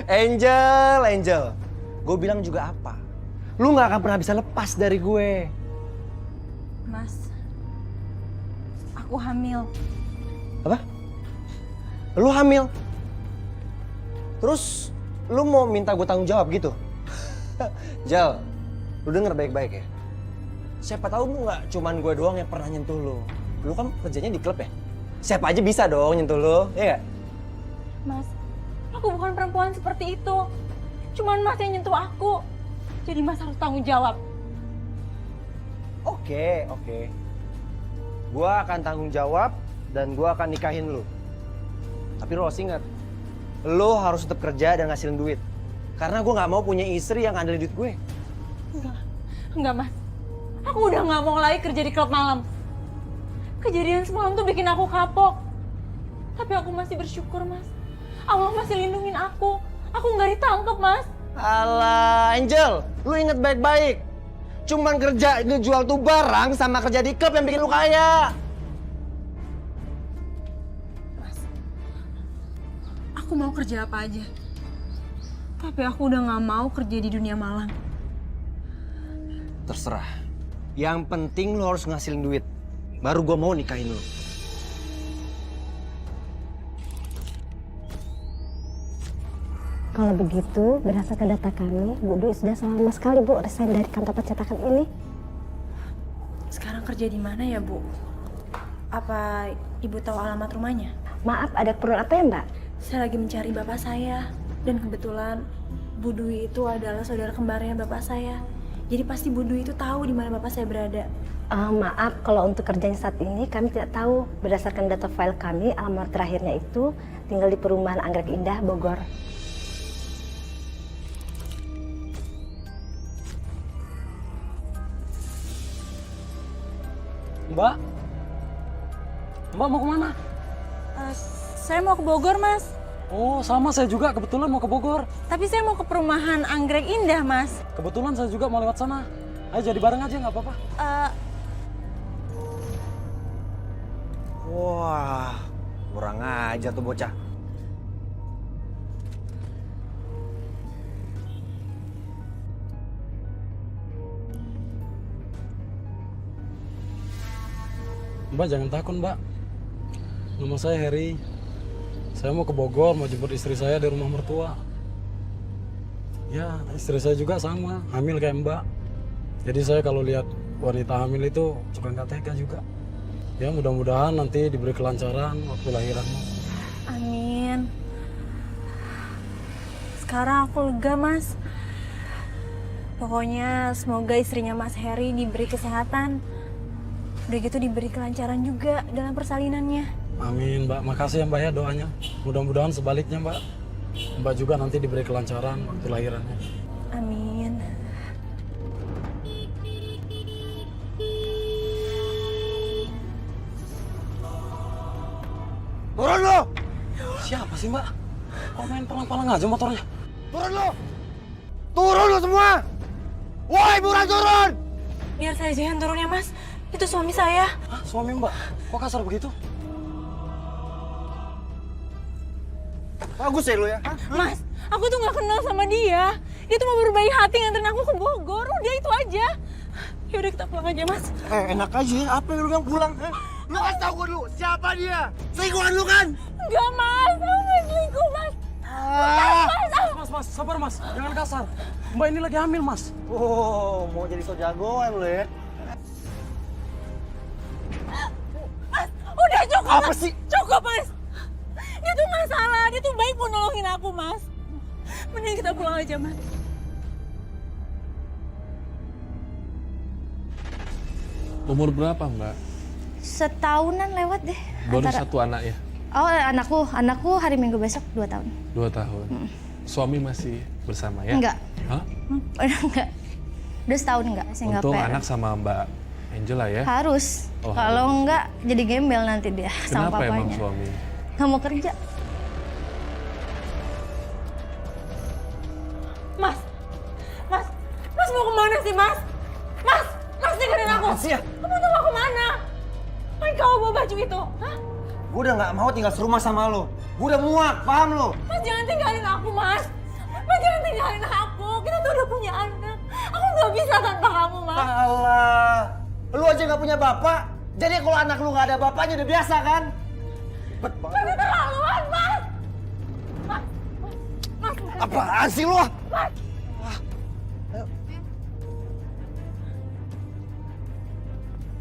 Angel. Gue bilang juga apa? Lu gak akan pernah bisa lepas dari gue. Mas, aku hamil. Apa? Lu hamil? Terus lu mau minta gue tanggung jawab gitu? Jal, lu denger baik-baik ya. Siapa tahu lu gak cuman gue doang yang pernah nyentuh lu. Lu kan kerjanya di klub ya? Siapa aja bisa dong nyentuh lu, ya gak? Mas, aku bukan perempuan seperti itu. Cuman Mas yang nyentuh aku. Jadi Mas harus tanggung jawab. Oke. Gue akan tanggung jawab dan gue akan nikahin lu. Tapi lu harus ingat, lu harus tetap kerja dan ngasilin duit. Karena gue gak mau punya istri yang ngandelin duit gue. Enggak Mas. Aku udah gak mau lagi kerja di klub malam. Kejadian semalam tuh bikin aku kapok. Tapi aku masih bersyukur, Mas. Allah masih lindungin aku. Aku nggak ditangkap, Mas. Alah, Angel, lu inget baik-baik. Cuman kerja ngejual tuh barang sama kerja di klub yang bikin lu kaya. Mas, aku mau kerja apa aja. Tapi aku udah nggak mau kerja di dunia malam. Terserah. Yang penting lu harus ngasilin duit. Baru gue mau nikahin lu. Kalau begitu, berdasarkan data kami, Bu Dwi sudah selama sekali Bu resign dari kantor percetakan ini. Sekarang kerja di mana ya, Bu? Apa Ibu tahu alamat rumahnya? Maaf, ada keperluan apa ya Mbak? Saya lagi mencari bapak saya. Dan kebetulan Bu Dwi itu adalah saudara kembarnya bapak saya. Jadi pasti Bu Dwi itu tahu di mana bapak saya berada. Maaf, kalau untuk kerjanya saat ini kami tidak tahu. Berdasarkan data file kami, alamat terakhirnya itu tinggal di perumahan Anggrek Indah, Bogor. Mbak mau kemana? Saya mau ke Bogor, Mas. Oh, sama saya juga kebetulan mau ke Bogor. Tapi saya mau ke perumahan Anggrek Indah, Mas. Kebetulan saya juga mau lewat sana. Ayo jadi bareng aja, nggak apa-apa. Wah, kurang aja tuh bocah. Mbak jangan takut, Mbak. Nama saya Heri. Saya mau ke Bogor, mau jemput istri saya di rumah mertua. Ya, istri saya juga sama, hamil kayak Mbak. Jadi saya kalau lihat wanita hamil itu suka nggak tega juga. Ya mudah-mudahan nanti diberi kelancaran waktu lahiranmu. Amin. Sekarang aku lega, Mas. Pokoknya semoga istrinya Mas Heri diberi kesehatan. Udah gitu diberi kelancaran juga dalam persalinannya. Amin, Mbak. Makasih ya, Mbak ya doanya. Mudah-mudahan sebaliknya, Mbak. Mbak juga nanti diberi kelancaran waktu lahirannya. Amin. Turun lo! Siapa sih, Mbak? Kok main pelan-pelan aja motornya? Turun lo! Turun lo semua! Woi, buruan turun! Biar saya aja yang turun ya, Mas. Itu suami saya. Hah, suami Mbak? Kok kasar begitu? Bagus ya lo ya? Hah? Mas, aku tuh nggak kenal sama dia. Dia tuh mau berbaik hati nganterin aku ke Bogor. Udah itu aja. Yaudah kita pulang aja, Mas. Enak aja ya, apa yang lu bilang pulang? Lu kasih tau gue dulu, siapa dia? Selingkuhan lu kan? Enggak, Mas. Aku nggak selingkuh, Mas. Mas, sabar Mas. Jangan kasar. Mbak ini lagi hamil, Mas. Oh, mau jadi so jagoan lu ya? Mas, udah cukup, Apa Mas. sih? Cukup, Mas. Dia tuh nggak salah. Dia tuh baik mau nolongin aku, Mas. Mending kita pulang aja, Mas. Umur berapa, Mbak? Setahunan lewat deh. Baru satu anak ya? Oh, anakku hari Minggu besok 2 tahun. 2 tahun. Suami masih bersama ya? Enggak. Hah? Udah enggak. Udah setahun enggak, single Untung parent. anak sama Mbak Angela ya? Harus. Oh, Kalau harus. enggak jadi gembel nanti dia sama Kenapa emang papanya. suami? Nggak mau kerja. Mas, Mas mau kemana sih, Mas? Mas dengerin aku. Apaan sih ya? Kamu tuh mau kemana? Main kau bawa baju itu, hah? Gue udah gak mau tinggal serumah sama lo. Gue udah muak, paham lo? Mas jangan tinggalin aku, Mas. Mas jangan tinggalin aku. Kita tuh udah punya anak. Aku nggak bisa tanpa kamu, Mas. Allah, lu aja nggak punya bapak. Jadi kalau anak lu nggak ada bapaknya udah biasa kan? Ribet banget. Mas keterlaluan, Mas. Mas. Apaan sih lu? Mas.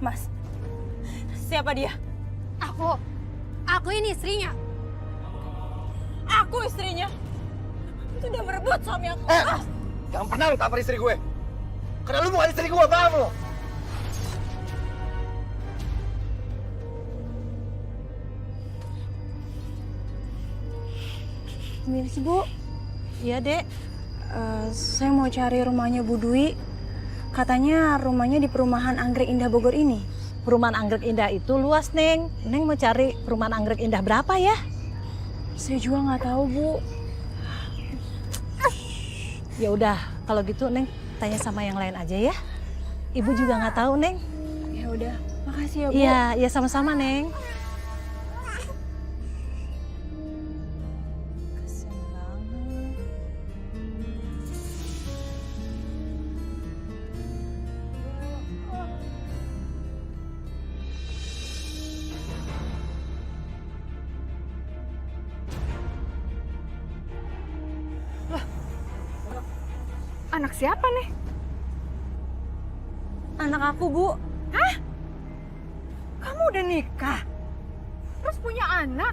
Mas, siapa dia? Aku ini istrinya. Aku istrinya. Sudah merebut suami aku. Mas. Jangan pernah lu tampar istri gue. Karena lu bukan istri gue, paham lu? Permisi, Bu. Iya, Dek. Saya mau cari rumahnya Bu Dwi. Katanya rumahnya di perumahan Anggrek Indah Bogor ini. Perumahan Anggrek Indah itu luas, Neng. Neng mau cari perumahan Anggrek Indah berapa ya? Saya juga nggak tahu, Bu. Ya udah, kalau gitu Neng tanya sama yang lain aja ya. Ibu juga nggak tahu, Neng. Ya udah, makasih ya, Bu. Iya, ya sama-sama, Neng. Kasian banget. Anak siapa nih? Anak aku, Bu. Kamu udah nikah? Terus punya anak?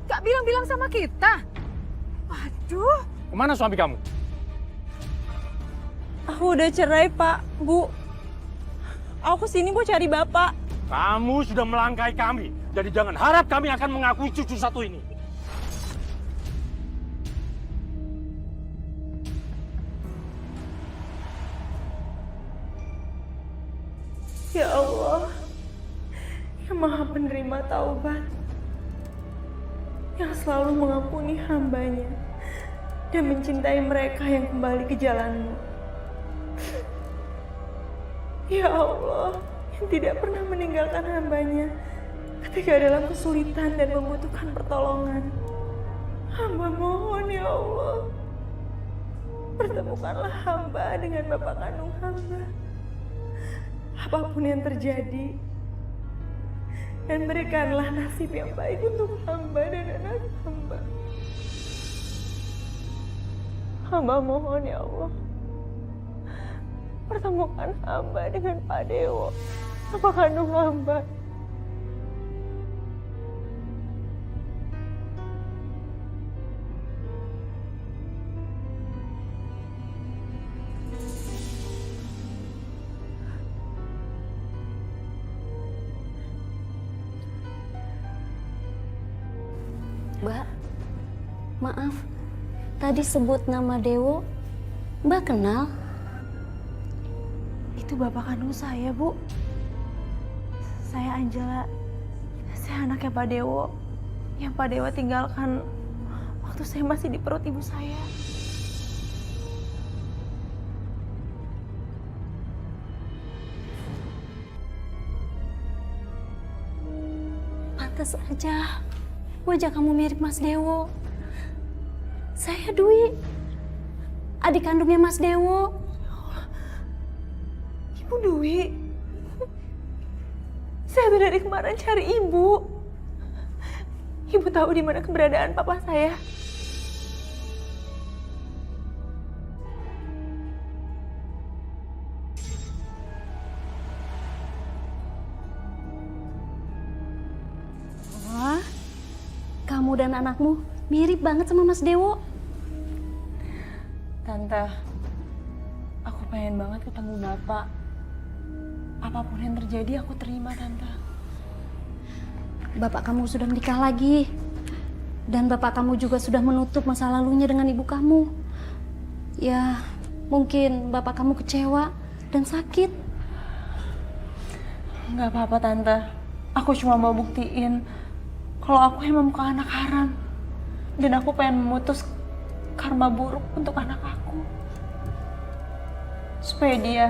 Gak bilang-bilang sama kita? Waduh, Kemana suami kamu? Aku udah cerai, Pak, Bu. Aku kesini mau cari Bapak. Kamu sudah melangkahi kami. Jadi jangan harap kami akan mengakui cucu satu ini. Ya Allah, yang maha penerima taubat, yang selalu mengampuni hambanya dan mencintai mereka yang kembali ke jalan-Mu. Ya Allah, yang tidak pernah meninggalkan hambanya ketika dalam kesulitan dan membutuhkan pertolongan. Hamba mohon ya Allah, pertemukanlah hamba dengan bapak kandung hamba. Apapun yang terjadi, dan berikanlah nasib yang baik untuk hamba dan anak hamba. Hamba mohon ya Allah, pertemukan hamba dengan Pak Dewo, bapak kandung hamba. Mbak, maaf. Tadi sebut nama Dewo. Mbak kenal? Itu bapak kandung saya, Bu. Saya Angela. Saya anaknya Pak Dewo. Yang Pak Dewo tinggalkan waktu saya masih di perut ibu saya. Pantas aja. Wajah kamu mirip Mas Dewo. Saya Dwi, adik kandungnya Mas Dewo. Ibu Dwi. Saya tuh dari kemarin cari ibu. Ibu tahu di mana keberadaan papa saya? Wah, kamu dan anakmu mirip banget sama Mas Dewo. Tante, aku pengen banget ketemu bapak. Apapun yang terjadi aku terima, Tante. Bapak kamu sudah menikah lagi. Dan bapak kamu juga sudah menutup masa lalunya dengan ibu kamu. Ya, mungkin bapak kamu kecewa dan sakit. Nggak apa-apa, Tante. Aku cuma mau buktiin kalau aku emang bukan anak haram. Dan aku pengen memutus karma buruk untuk anak aku. Supaya dia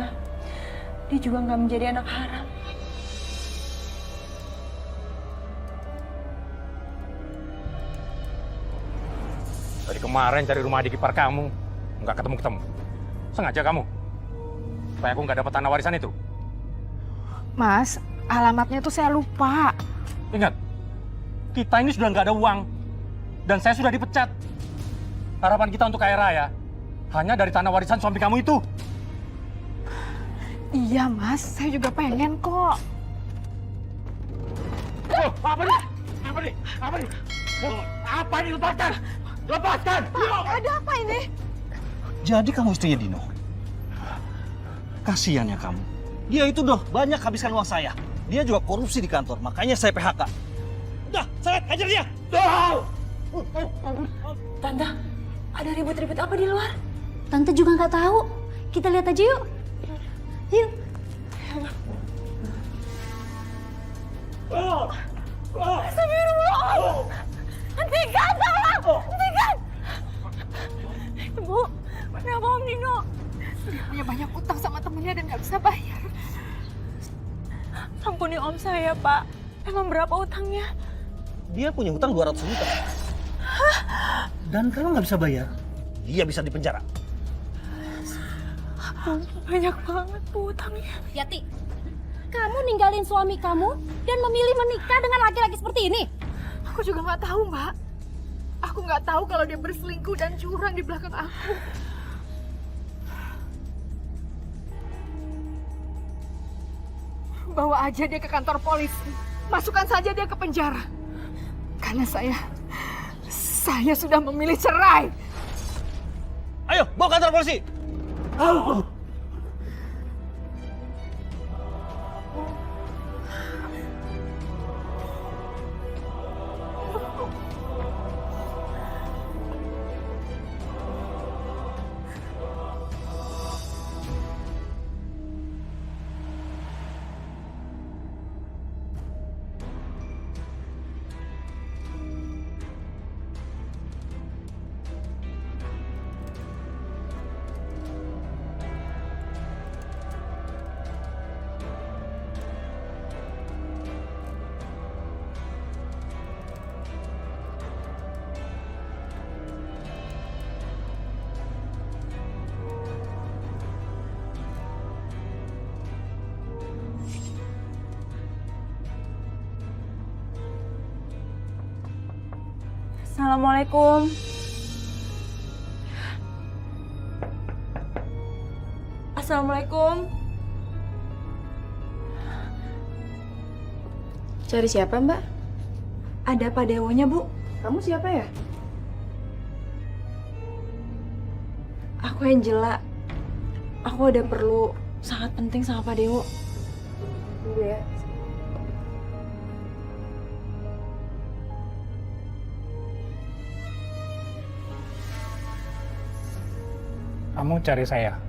juga nggak menjadi anak haram. Dari kemarin cari rumah adik ipar kamu. nggak ketemu-ketemu. Sengaja kamu. Supaya aku nggak dapat tanah warisan itu. Mas, alamatnya tuh saya lupa. Ingat, kita ini sudah nggak ada uang. Dan saya sudah dipecat. Harapan kita untuk kaya raya hanya dari tanah warisan suami kamu itu. Iya mas, saya juga pengen kok. Oh, apa nih? Apa nih? Apa nih? Oh, apa nih? Lepaskan! Lepaskan! Ada apa ini? Jadi kamu istrinya Dino? Kasihan ya kamu. Dia itu udah banyak habiskan uang saya. Dia juga korupsi di kantor, makanya saya PHK. Udah, seret, hajar dia! Tante, ada ribut-ribut apa di luar? Tante juga nggak tahu. Kita lihat aja yuk. Yuk. Astagfirullah! Hentikan, tolong! Hentikan! Ibu, kenapa Om Nino? Dia punya banyak utang sama temennya dan nggak bisa bayar. Ampuni Om saya, Pak. Emang berapa utangnya? Dia punya hutang 200 juta. Dan kalau nggak bisa bayar, dia bisa dipenjara. Banyak banget Bu utangnya. Yati, kamu ninggalin suami kamu dan memilih menikah dengan laki-laki seperti ini? Aku juga nggak tahu mbak. Aku nggak tahu kalau dia berselingkuh dan curang di belakang aku. Bawa aja dia ke kantor polisi. Masukkan saja dia ke penjara. Karena saya sudah memilih cerai. Ayo, bawa kantor polisi! Assalamualaikum. Assalamualaikum. Cari siapa, Mbak? Ada Pak Dewonya, Bu. Kamu siapa ya? Aku Angela. Aku ada perlu sangat penting sama Pak Dewo. Tunggu ya. Kamu cari saya.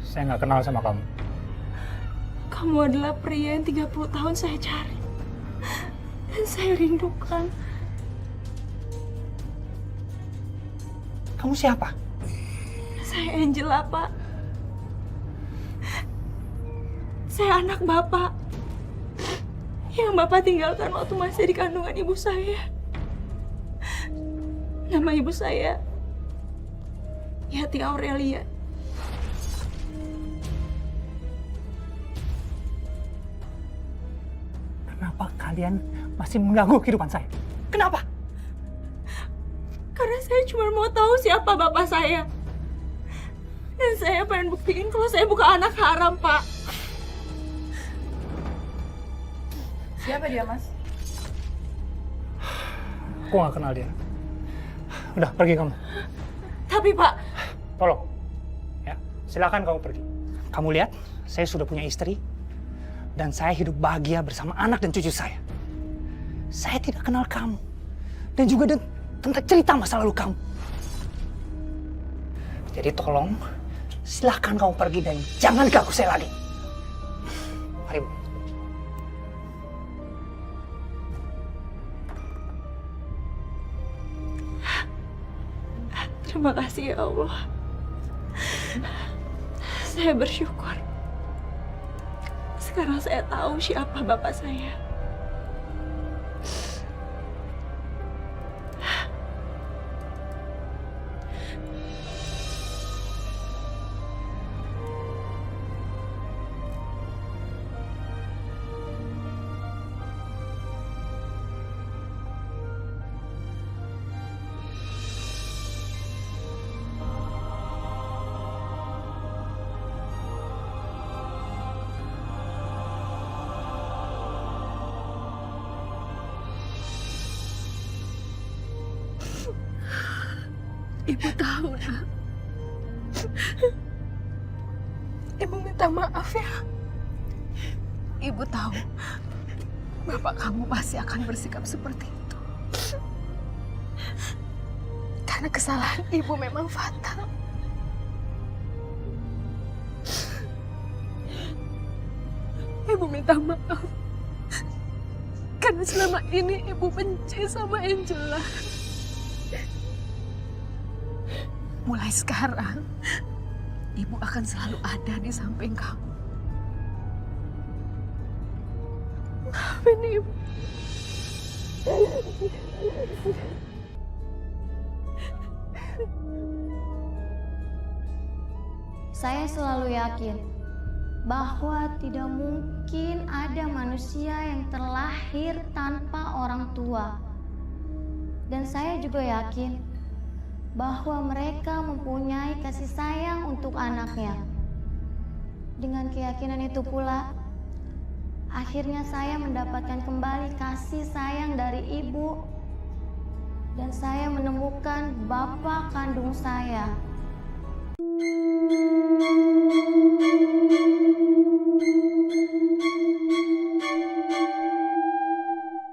Saya nggak kenal sama kamu. Kamu adalah pria yang 30 tahun saya cari. Dan saya rindukan. Kamu siapa? Saya Angela, Pak. Saya anak Bapak. Yang Bapak tinggalkan waktu masih di kandungan ibu saya. Nama ibu saya Yati Aurelia. Kenapa kalian masih mengganggu kehidupan saya? Kenapa? Karena saya cuma mau tahu siapa bapak saya. Dan saya pengen buktiin kalau saya bukan anak haram, Pak. Siapa dia, Mas? Aku nggak kenal dia. Udah, pergi kamu. Tapi, Pak, Tolong. Ya, silakan kamu pergi. Kamu lihat, saya sudah punya istri. Dan saya hidup bahagia bersama anak dan cucu saya. Saya tidak kenal kamu. Dan juga tentang cerita masa lalu kamu. Jadi tolong, silakan kamu pergi dan jangan ganggu saya lagi. Mari, Bu. terima kasih ya Allah. Saya bersyukur. Sekarang saya tahu siapa bapak saya. Ibu tahu, nak. Ibu minta maaf ya. Ibu tahu bapak kamu pasti akan bersikap seperti itu. Karena kesalahan ibu memang fatal. Ibu minta maaf. Karena selama ini ibu benci sama Angela. Mulai sekarang, ibu akan selalu ada di samping kamu. Maafin ibu. Saya selalu yakin bahwa tidak mungkin ada manusia yang terlahir tanpa orang tua. Dan saya juga yakin bahwa mereka mempunyai kasih sayang untuk anaknya. Dengan keyakinan itu pula, akhirnya saya mendapatkan kembali kasih sayang dari ibu. Dan saya menemukan bapak kandung saya.